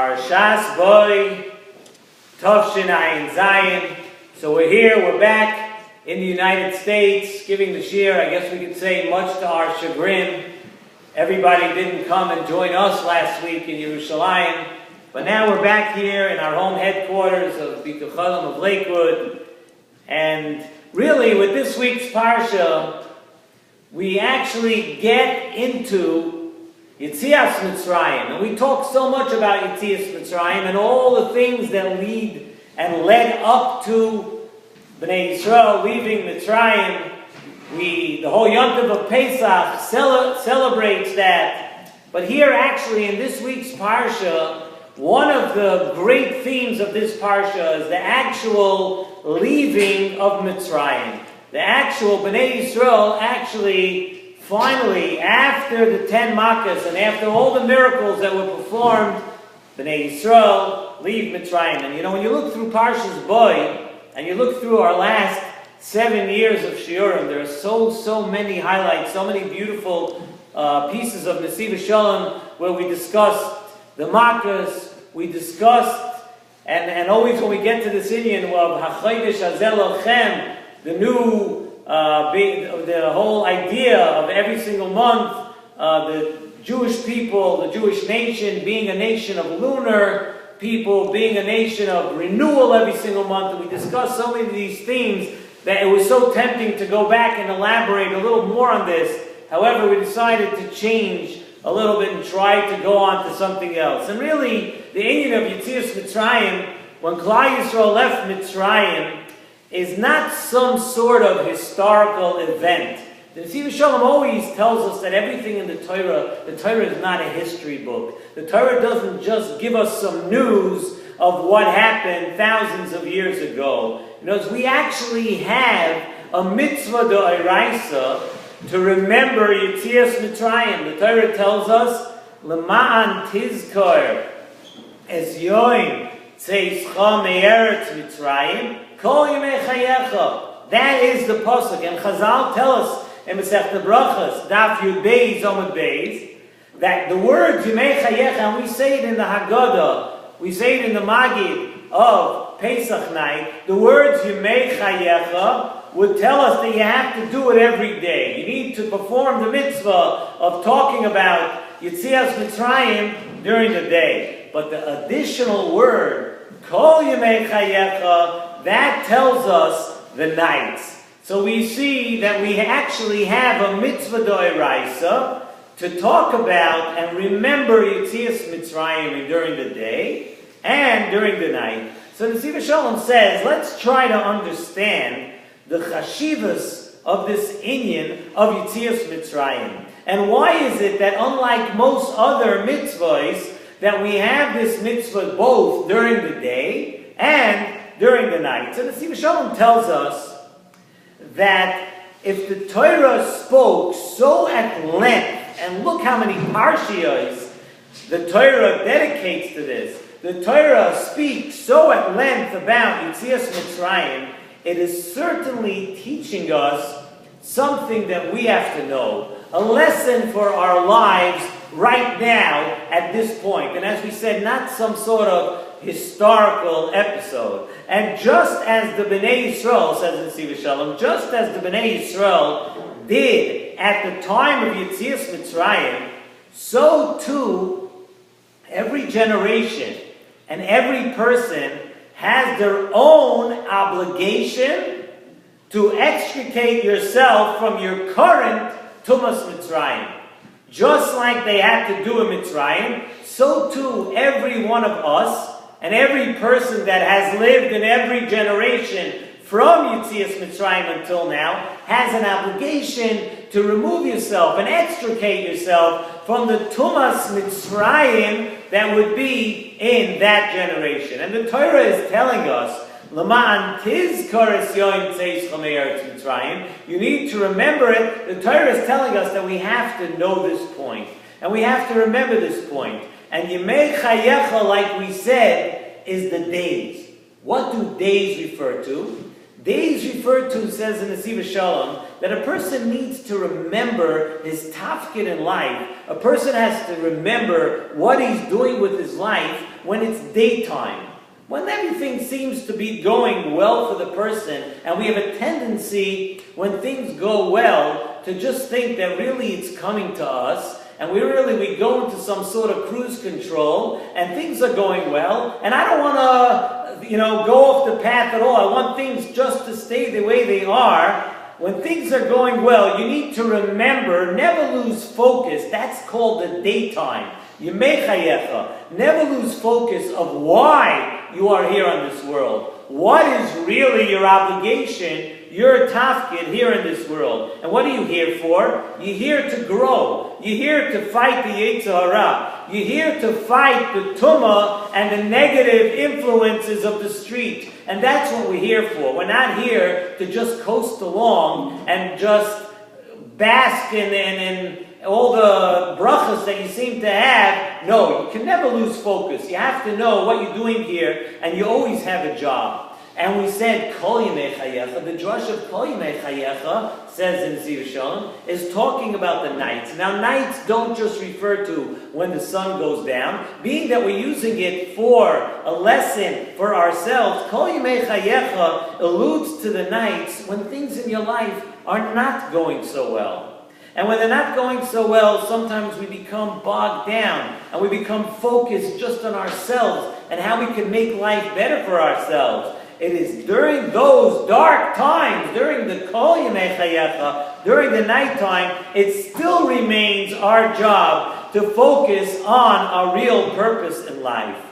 Parshas boy, Tavshin Ayin Zayin. So we're here, we're back in the United States, giving the shir. I guess we could say much to our chagrin. Everybody didn't come and join us last week in Yerushalayim, but now we're back here in our home headquarters of Bikuchalim of Lakewood. And really, with this week's Parsha, we actually get into Yetzias Mitzrayim. And we talk so much about Yetzias Mitzrayim and all the things that lead and led up to Bnei Yisrael leaving Mitzrayim. The whole Yom Tov of Pesach celebrates that. But here actually in this week's Parsha, one of the great themes of this Parsha is the actual leaving of Mitzrayim. The actual Bnei Yisrael actually finally, after the 10 Makkos and after all the miracles that were performed, Bnei Yisrael leave Mitzrayim. And you know, when you look through Parshas Boy, and you look through our last 7 years of Shiurim, there are so many highlights, so many beautiful pieces of Nesivos Shalom where we discussed the Makkos, we discussed, and always when we get to this Indian of HaChodesh Hazeh Lochem, the new the whole idea of every single month, the Jewish people, the Jewish nation being a nation of lunar people, being a nation of renewal every single month. And we discussed so many of these themes that it was so tempting to go back and elaborate a little more on this. However, we decided to change a little bit and try to go on to something else. And really, the Indian of Yetzias Mitzrayim, when Klal Yisrael left Mitzrayim, is not some sort of historical event. The Nesivos Shalom always tells us that everything in the Torah is not a history book. The Torah doesn't just give us some news of what happened thousands of years ago. You know, we actually have a mitzvah d'oraisa to remember Yetzias Mitzrayim. The Torah tells us, L'ma'an tizkor es yoim tzeischa me'eretz Mitzrayim Kol Yemei Chayecha. That is the pasuk, and Chazal tell us in Masechta Brachos, Daf Yud Beis Amud Beis, that the word Yemei Chayecha, and we say it in the Haggadah, we say it in the Magid of Pesach night. The words Yemei Chayecha would tell us that you have to do it every day. You need to perform the mitzvah of talking about Yetzias Mitzrayim during the day. But the additional word Kol Yemei Chayecha, that tells us the nights. So we see that we actually have a mitzvah d'oraisa to talk about and remember Yetzias Mitzrayim during the day and during the night. So Nesivos Shalom says, let's try to understand the chashivas of this inyan of Yetzias Mitzrayim. And why is it that unlike most other mitzvahs, that we have this mitzvah both during the day and during the night? So the Nesivos Shalom tells us that if the Torah spoke so at length, and look how many parshiyos the Torah dedicates to this, the Torah speaks so at length about Yetzias Mitzrayim, it is certainly teaching us something that we have to know, a lesson for our lives right now at this point. And as we said, not some sort of historical episode. And just as the Bnei Yisrael, says in Nesivos Shalom, just as the Bnei Yisrael did at the time of Yetzias Mitzrayim, so too every generation and every person has their own obligation to extricate yourself from your current Tumas Mitzrayim. Just like they had to do in Mitzrayim, so too every one of us and every person that has lived in every generation from Yetzias Mitzrayim until now has an obligation to remove yourself and extricate yourself from the Tumas Mitzrayim that would be in that generation. And the Torah is telling us, L'ma'an tizkor es yoim tzeischa me'eretz Mitzrayim. You need to remember it. The Torah is telling us that we have to know this point. And we have to remember this point. And Yemei Chayecha, like we said, is the days. What do days refer to? Days refer to, says in Nesivos Shalom, that a person needs to remember his tafkid in life. A person has to remember what he's doing with his life when it's daytime. When everything seems to be going well for the person, and we have a tendency, when things go well, to just think that really it's coming to us, and we go into some sort of cruise control, and things are going well, and I don't want to, go off the path at all. I want things just to stay the way they are. When things are going well, you need to remember, never lose focus. That's called the daytime. Never lose focus of why you are here on this world. What is really your obligation, your tafkid here in this world? And what are you here for? You're here to grow. You're here to fight the Yetzer Hara. You're here to fight the tumah and the negative influences of the street. And that's what we're here for. We're not here to just coast along and just bask in all the brachas that you seem to have. No, you can never lose focus. You have to know what you're doing here, and you always have a job. And we said, Kol Yemei Chayecha, the drush of Kol Yemei Chayecha, says in Nesivos Shalom, is talking about the nights. Now, nights don't just refer to when the sun goes down. Being that we're using it for a lesson for ourselves, Kol Yemei Chayecha alludes to the nights when things in your life are not going so well. And when they're not going so well, sometimes we become bogged down and we become focused just on ourselves and how we can make life better for ourselves. It is during those dark times, during the Kol Yemei Chayecha, during the nighttime, it still remains our job to focus on our real purpose in life.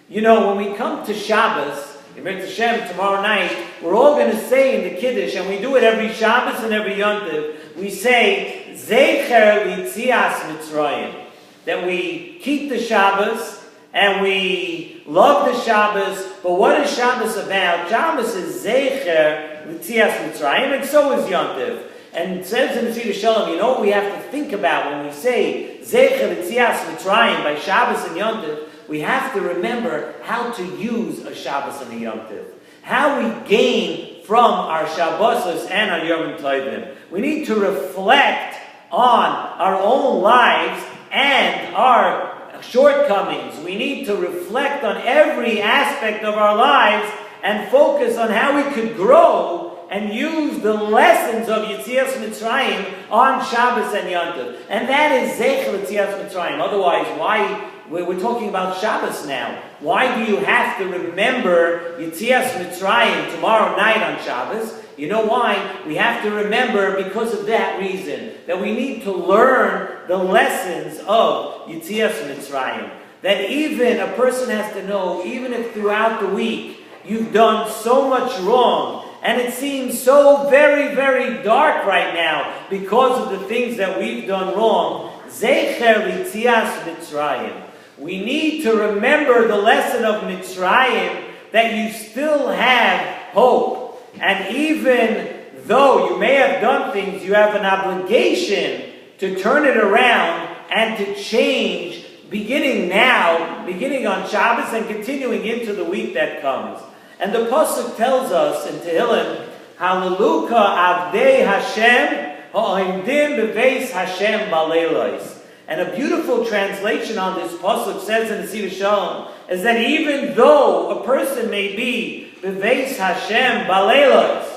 When we come to Shabbos, Yemei Hashem, tomorrow night, we're all going to say in the Kiddush, and we do it every Shabbos and every Yontiv, we say, Zecher L'Yitzias Mitzrayim, that we keep the Shabbos, and we love the Shabbos, but what is Shabbos about? Shabbos is Zecher L'Yitzias Mitzrayim, and so is Yontiv. And it says in Nesivos Shalom, what we have to think about when we say Zecher L'Yitzias Mitzrayim by Shabbos and Yontiv, we have to remember how to use a Shabbos and a Yontiv. How we gain from our Shabbosos and our Yom Tovim. We need to reflect on our own lives and our shortcomings. We need to reflect on every aspect of our lives and focus on how we could grow and use the lessons of Yetzias Mitzrayim on Shabbos and Yontiv. And that is Zecher Yetzias Mitzrayim. Otherwise, why? We're talking about Shabbos now. Why do you have to remember Yetzias Mitzrayim tomorrow night on Shabbos? You know why? We have to remember because of that reason. That we need to learn the lessons of Yetzias Mitzrayim. That even a person has to know, even if throughout the week you've done so much wrong, and it seems so very, very dark right now because of the things that we've done wrong, Zecher Yetzias Mitzrayim. We need to remember the lesson of Mitzrayim, that you still have hope. And even though you may have done things, you have an obligation to turn it around and to change, beginning now, beginning on Shabbos and continuing into the week that comes. And the Pasuk tells us in Tehillim, Hallelujah Avdei Hashem ha'oimdim beveis Hashem baleilos. And a beautiful translation on this pasuk says in the Nesivos Shalom is that even though a person may be beveis Hashem baleilos,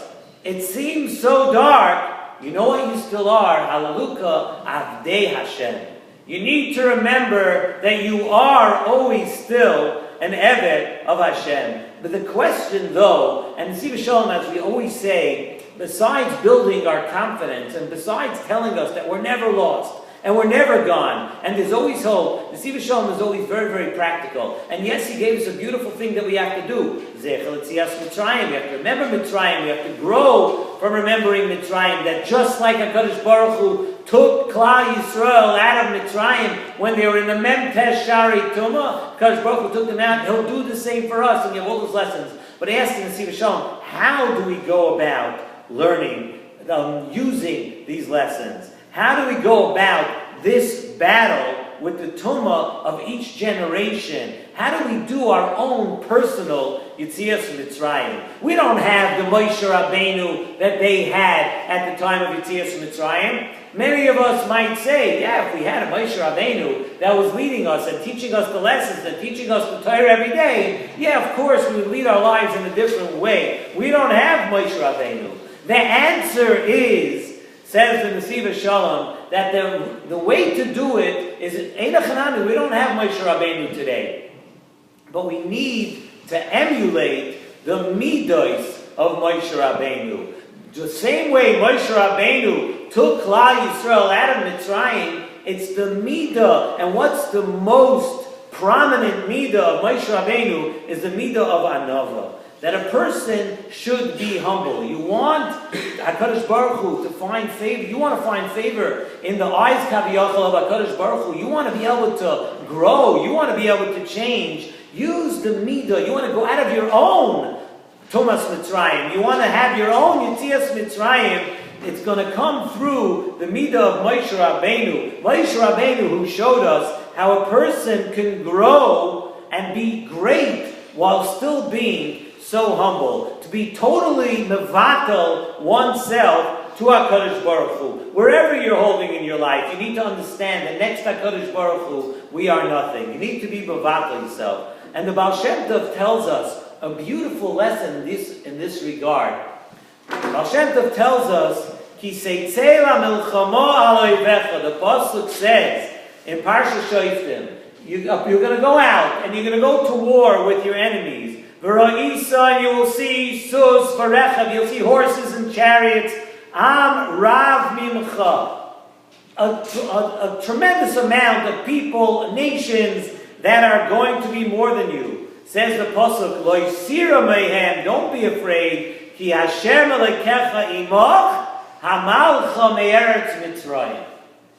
it seems so dark, you know what you still are? Hallelujah Avdei Hashem. You need to remember that you are always still an Eved of Hashem. But the question though, and Nesivos Shalom, as we always say, besides building our confidence and besides telling us that we're never lost, and we're never gone. And there's always hope. Nesivos Shalom is always very, very practical. And yes, he gave us a beautiful thing that we have to do. Zecher L'Yitzias Mitzrayim. We have to remember Mitzrayim. We have to grow from remembering Mitzrayim. That just like HaKadosh Baruch Hu took Klal Yisrael out of Mitzrayim when they were in the Memtesh Shari Tumah, HaKadosh Baruch Hu took them out. He'll do the same for us. And you have all those lessons. But he asked in Nesivos Shalom, how do we go about learning, using these lessons? How do we go about this battle with the tumah of each generation? How do we do our own personal Yetzias Mitzrayim? We don't have the Moshe Rabbeinu that they had at the time of Yetzias Mitzrayim. Many of us might say, yeah, if we had a Moshe Rabbeinu that was leading us and teaching us the lessons and teaching us the Torah every day, yeah, of course we would lead our lives in a different way. We don't have Moshe Rabbeinu. The answer is, says the Nesivos Shalom, that the way to do it is, we don't have Moshe Rabbeinu today. But we need to emulate the midos of Moshe Rabbeinu. The same way Moshe Rabbeinu took Klal Yisrael out of Mitzrayim, it's the midah. And what's the most prominent midah of Moshe Rabbeinu is the midah of Anava. That a person should be humble. You want HaKadosh Baruch Hu to find favor. You want to find favor in the eyes Kaviyachal of HaKadosh Baruch Hu. You want to be able to grow. You want to be able to change. Use the midah. You want to go out of your own Tumas Mitzrayim. You want to have your own Yetzias Mitzrayim. It's going to come through the midah of Moshe Rabbeinu. Moshe Rabbeinu, who showed us how a person can grow and be great while still being so humble. To be totally mevatel oneself to HaKadosh Baruch Hu. Wherever you're holding in your life, you need to understand that next to HaKadosh Baruch Hu, we are nothing. You need to be mevatel yourself. And the Baal Shem Tov tells us a beautiful lesson in this regard. Baal Shem Tov tells us, Ki seitzei la milchamo al oivecha. The pasuk says in Parshas Shoftim, you're going to go out and you're going to go to war with your enemies. V'ra'isa, and you will see sus v'rechav, you'll see horses and chariots. Am rav mimcha. A tremendous amount of people, nations that are going to be more than you. Says the pasuk, Lo yisira mehem, don't be afraid. Ki Hashem elekecha imach, hamalcha me'eretz Mitzrayim.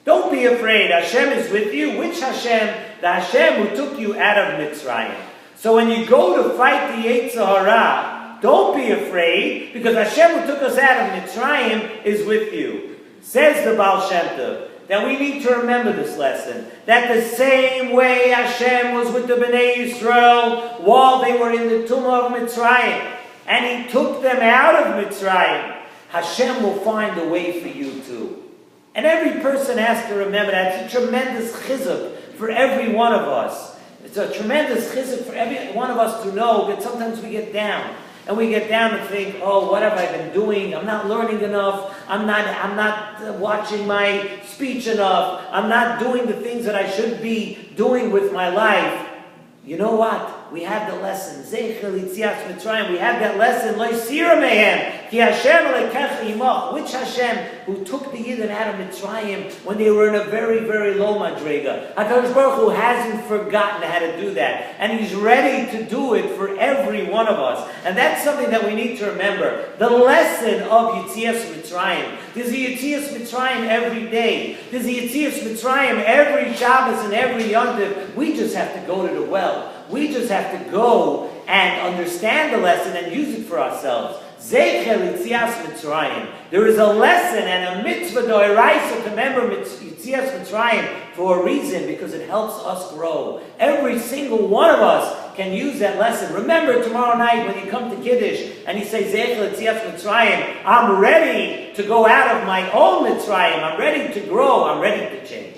Don't be afraid. Hashem is with you. Which Hashem? The Hashem who took you out of Mitzrayim. So when you go to fight the Yetzer Hara, don't be afraid, because Hashem who took us out of Mitzrayim is with you. Says the Baal Shem Tov, that we need to remember this lesson, that the same way Hashem was with the Bnei Yisrael while they were in the Tumah of Mitzrayim, and He took them out of Mitzrayim, Hashem will find a way for you too. And every person has to remember that. It's a tremendous chizuk for every one of us. It's a tremendous chizuk for every one of us to know that sometimes we get down. And we get down and think, oh, what have I been doing? I'm not learning enough. I'm not watching my speech enough. I'm not doing the things that I should be doing with my life. You know what? We have the lesson. Zeichel Yetzias Mitzrayim. We have that lesson. Lo yisira mehem. Ki Hashem elekecha imach. Which Hashem who took the Yidden out of Mitzrayim when they were in a very, very low madrega. HaKadosh Baruch Hu hasn't forgotten how to do that. And He's ready to do it for every one of us. And that's something that we need to remember. The lesson of Yetzias Mitzrayim. There's a Yetzias Mitzrayim every day. There's a Yetzias Mitzrayim every Shabbos and every Yom Tov. We just have to go to the well. We just have to go and understand the lesson and use it for ourselves. Zeichel Yetzias Mitzrayim. There is a lesson and a mitzvah d'oraisa to remember Yetzias Mitzrayim for a reason, because it helps us grow. Every single one of us can use that lesson. Remember tomorrow night when you come to Kiddush and you say Zeichel Yetzias Mitzrayim, I'm ready to go out of my own Mitzrayim. I'm ready to grow. I'm ready to change.